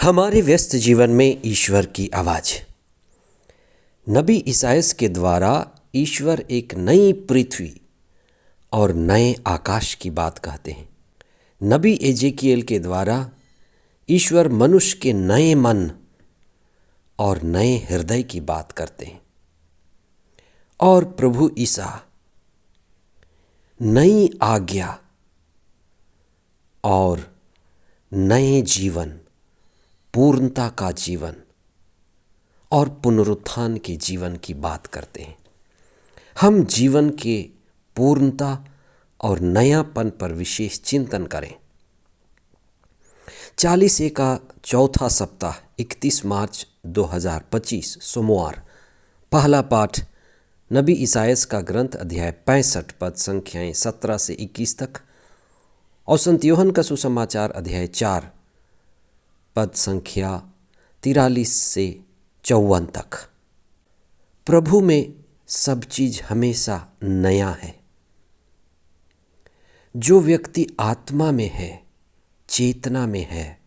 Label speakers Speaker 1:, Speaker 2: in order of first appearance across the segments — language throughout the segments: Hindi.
Speaker 1: हमारे व्यस्त जीवन में ईश्वर की आवाज़। नबी ईसायास के द्वारा ईश्वर एक नई पृथ्वी और नए आकाश की बात कहते हैं। नबी एजेकिएल के द्वारा ईश्वर मनुष्य के नए मन और नए हृदय की बात करते हैं। और प्रभु ईसा नई आज्ञा और नए जीवन, पूर्णता का जीवन और पुनरुत्थान के जीवन की बात करते हैं। हम जीवन के पूर्णता और नयापन पर विशेष चिंतन करें। 40 का चौथा सप्ताह 31 मार्च 2025 सोमवार। पहला पाठ नबी ईसायास का ग्रंथ अध्याय 65 पद संख्याएं 17 से 21 तक और संत यूहन्ना का सुसमाचार अध्याय 4 पद संख्या 43 से 54 तक। प्रभु में सब चीज हमेशा नया है। जो व्यक्ति आत्मा में है, चेतना में है,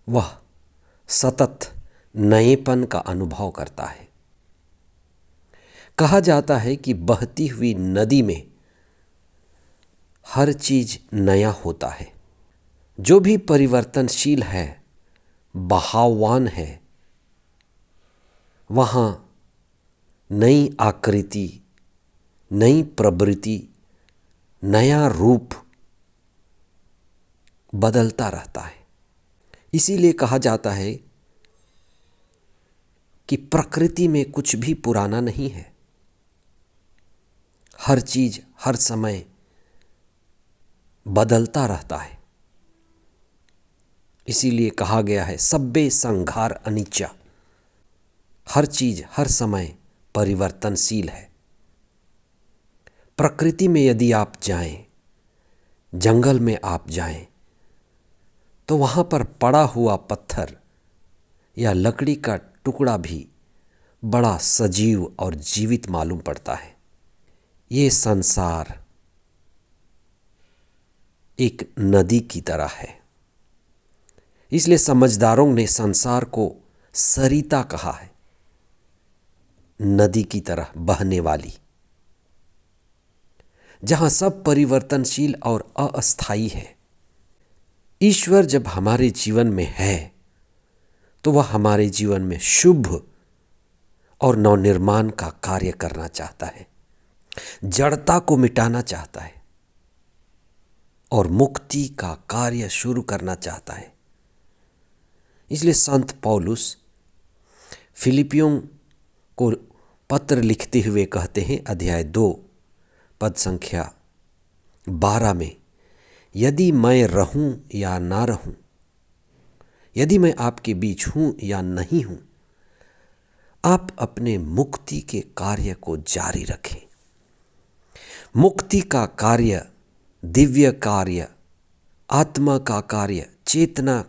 Speaker 1: वह सतत नएपन का अनुभव करता है। कहा जाता है कि बहती हुई नदी में हर चीज नया होता है। जो भी परिवर्तनशील है, बहाववान है, वहाँ नई आकृति, नई प्रवृत्ति, नया रूप बदलता रहता है। इसीलिए कहा जाता है कि प्रकृति में कुछ भी पुराना नहीं है। हर चीज हर समय बदलता रहता है। इसीलिए कहा गया है सब्बे संघार अनिच्चा। हर चीज हर समय परिवर्तनशील है। प्रकृति में यदि आप जाएं, जंगल में आप जाएं, तो वहाँ पर पड़ा हुआ पत्थर या लकड़ी का टुकड़ा भी बड़ा सजीव और जीवित मालूम पड़ता है। ये संसार एक नदी की तरह है। इसलिए समझदारों ने संसार को सरिता कहा है, नदी की तरह बहने वाली, जहां सब परिवर्तनशील और अस्थायी है। ईश्वर जब हमारे जीवन में है तो वह हमारे जीवन में शुभ और नवनिर्माण का कार्य करना चाहता है, जड़ता को मिटाना चाहता है और मुक्ति का कार्य शुरू करना चाहता है। इसलिए संत पौलुस फिलिपियों को पत्र लिखते हुए कहते हैं अध्याय 2 पद संख्या 12 में, यदि मैं रहूं या ना रहूं, यदि मैं आपके बीच हूं या नहीं हूं, आप अपने मुक्ति के कार्य को जारी रखें। मुक्ति का कार्य, दिव्य कार्य, आत्मा का कार्य, चेतना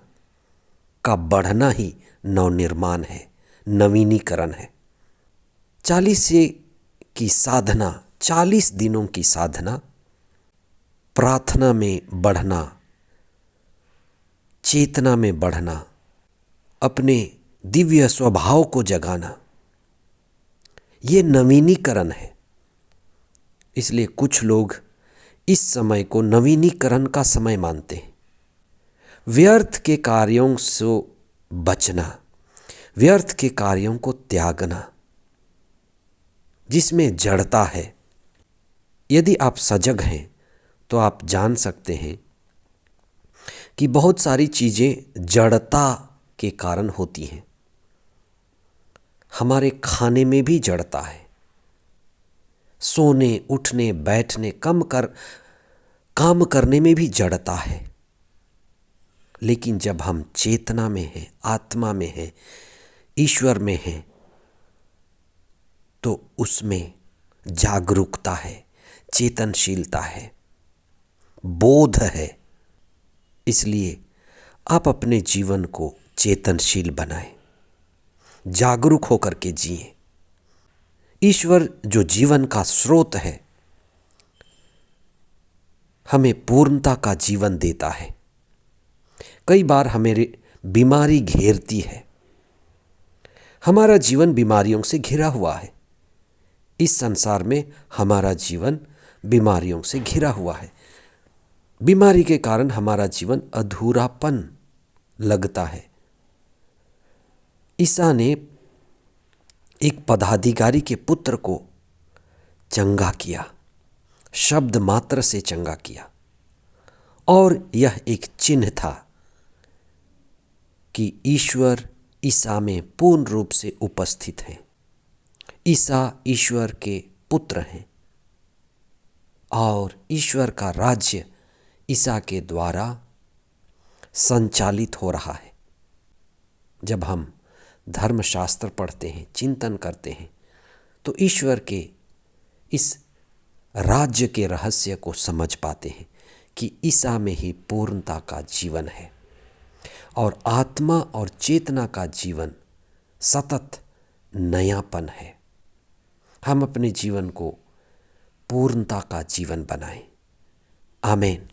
Speaker 1: का बढ़ना ही नवनिर्माण है, नवीनीकरण है। 40 की साधना, 40 दिनों की साधना, प्रार्थना में बढ़ना, चेतना में बढ़ना, अपने दिव्य स्वभाव को जगाना, ये नवीनीकरण है। इसलिए कुछ लोग इस समय को नवीनीकरण का समय मानते हैं। व्यर्थ के कार्यों से बचना, व्यर्थ के कार्यों को त्यागना, जिसमें जड़ता है। यदि आप सजग हैं तो आप जान सकते हैं कि बहुत सारी चीज़ें जड़ता के कारण होती हैं। हमारे खाने में भी जड़ता है, सोने, उठने, बैठने, काम करने में भी जड़ता है। लेकिन जब हम चेतना में हैं, आत्मा में हैं, ईश्वर में हैं, तो उसमें जागरूकता है, चेतनशीलता है, बोध है। इसलिए आप अपने जीवन को चेतनशील बनाएं, जागरूक होकर के जिएं। ईश्वर जो जीवन का स्रोत है, हमें पूर्णता का जीवन देता है। कई बार बीमारी घेरती है। हमारा जीवन बीमारियों से घिरा हुआ है। इस संसार में हमारा जीवन बीमारियों से घिरा हुआ है। बीमारी के कारण हमारा जीवन अधूरापन लगता है। ईसा ने एक पदाधिकारी के पुत्र को चंगा किया, शब्द मात्र से चंगा किया, और यह एक चिन्ह था कि ईश्वर ईसा में पूर्ण रूप से उपस्थित हैं। ईसा ईश्वर के पुत्र हैं और ईश्वर का राज्य ईसा के द्वारा संचालित हो रहा है। जब हम धर्मशास्त्र पढ़ते हैं, चिंतन करते हैं, तो ईश्वर के इस राज्य के रहस्य को समझ पाते हैं कि ईसा में ही पूर्णता का जीवन है और आत्मा और चेतना का जीवन सतत नयापन है। हम अपने जीवन को पूर्णता का जीवन बनाएं। आमीन।